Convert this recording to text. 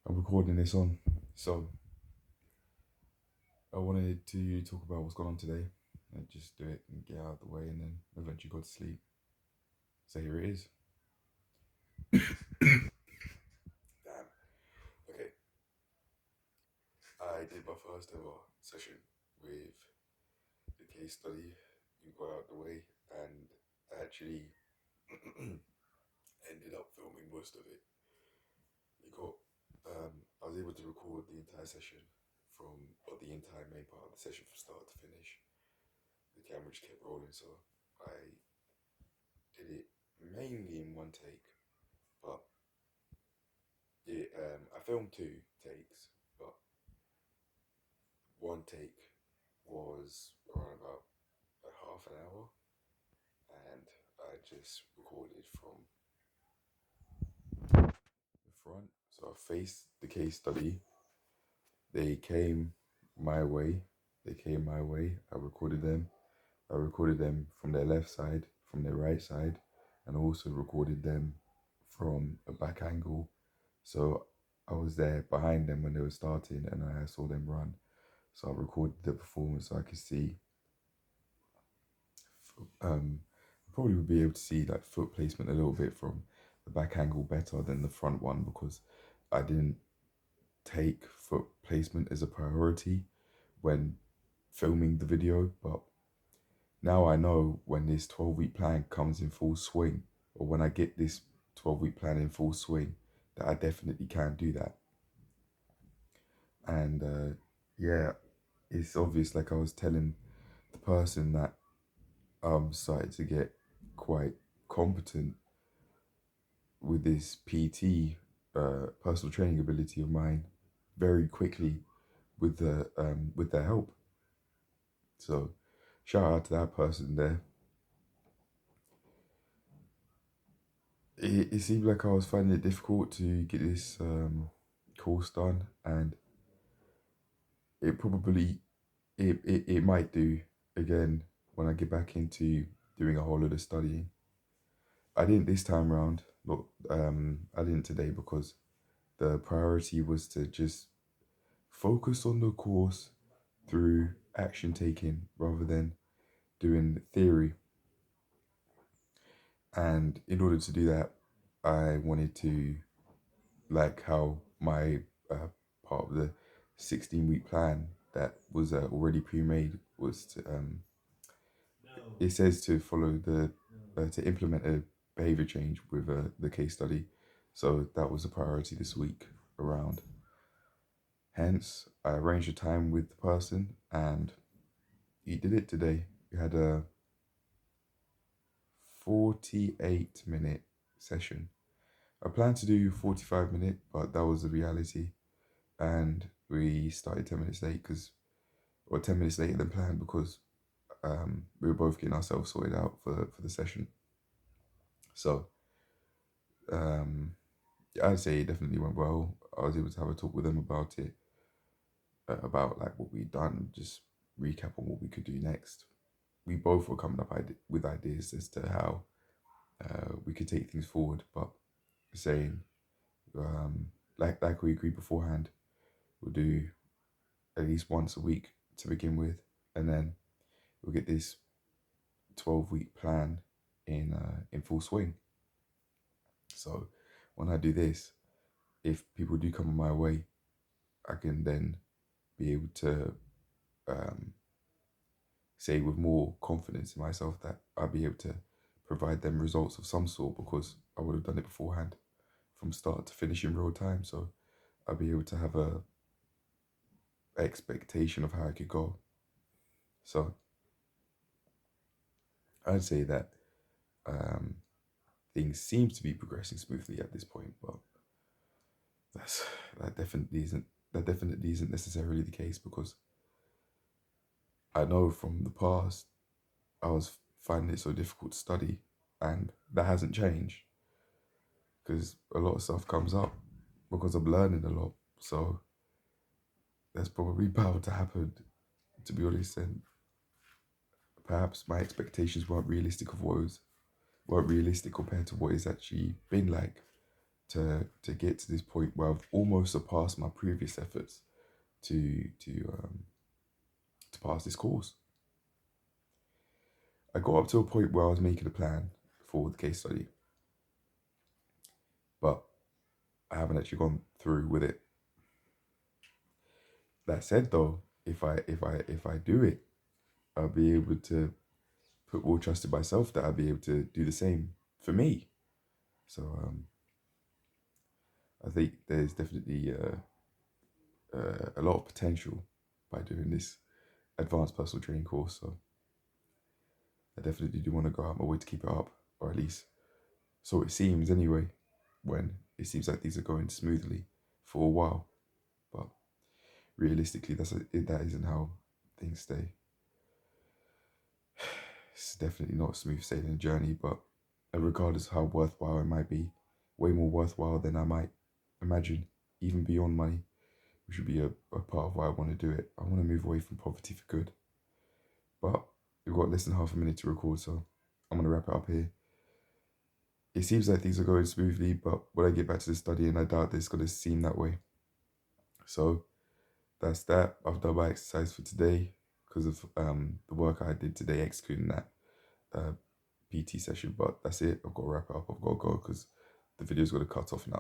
I'm recording this on. So I wanted to talk about what's gone on today and just do it and get out of the way and then eventually go to sleep. So here it is. Damn. Okay. I did my first ever session with the case study. You got out the way and I actually ended up filming most of it. You got I was able to record the entire session or the entire main part of the session from start to finish. The camera just kept rolling, so I did it mainly in one take, but I filmed two takes, but one take was around about a half an hour, and I just recorded from the front. So I faced the case study. They came my way. They came my way. I recorded them. I recorded them from their left side, from their right side, and also recorded them from a back angle. So I was there behind them when they were starting and I saw them run. So I recorded the performance so I could see. I probably would be able to see like foot placement a little bit from the back angle better than the front one because I didn't take foot placement as a priority when filming the video. But now I know when this 12-week plan comes in full swing, or when I get this 12-week plan in full swing, that I definitely can do that. And yeah, it's obvious, like I was telling the person, that I'm starting to get quite competent with this PT, personal training ability of mine, very quickly with their help. So shout out to that person there. It seemed like I was finding it difficult to get this course done, and it probably it might do again when I get back into doing a whole lot of studying. I didn't this time round. Look, I didn't today because the priority was to just focus on the course through action taking rather than doing theory. And in order to do that, I wanted to, like how my part of the 16-week plan that was already pre-made was to it says to follow the to implement a behavior change with the case study. So that was a priority this week around. Hence, I arranged a time with the person and he did it today. We had a 48-minute session. I planned to do 45-minute, but that was the reality. And we started 10 minutes late or 10 minutes later than planned because we were both getting ourselves sorted out for the session. So um, I'd say it definitely went well. I was able to have a talk with them about it, about like what we'd done, just recap on what we could do next. We both were coming up with ideas as to how we could take things forward, but saying um, like we agreed beforehand, we'll do at least once a week to begin with, and then we'll get this 12-week plan in full swing. So when I do this, if people do come my way, I can then be able to um, say with more confidence in myself that I'll be able to provide them results of some sort because I would have done it beforehand from start to finish in real time. So I'll be able to have a expectation of how I could go. So I'd say that um, things seem to be progressing smoothly at this point, but that's that definitely isn't that definitely isn't necessarily the case because I know from the past I was finding it so difficult to study, and that hasn't changed because a lot of stuff comes up because I'm learning a lot. So that's probably bound to happen, to be honest. And perhaps my expectations weren't realistic compared to what it's actually been like to get to this point where I've almost surpassed my previous efforts to pass this course. I got up to a point where I was making a plan for the case study, but I haven't actually gone through with it. That said, though, if I do it, I'll be able to put more trust in myself that I'll be able to do the same for me. So I think there's definitely a lot of potential by doing this advanced personal training course. So I definitely do want to go out my way to keep it up, or at least so it seems anyway, when it seems like these are going smoothly for a while. But realistically, that isn't how things stay. It's definitely not a smooth sailing journey, but regardless of how worthwhile it might be, way more worthwhile than I might imagine, even beyond money, which would be a part of why I want to do it. I want to move away from poverty for good. But we've got less than half a minute to record, so I'm going to wrap it up here. It seems like things are going smoothly, but when I get back to the study, and I doubt it's going to seem that way. So that's that. I've done my exercise for today because of the work I did today executing that PT session. But that's it. I've got to wrap it up. I've got to go because the video's going to cut off now.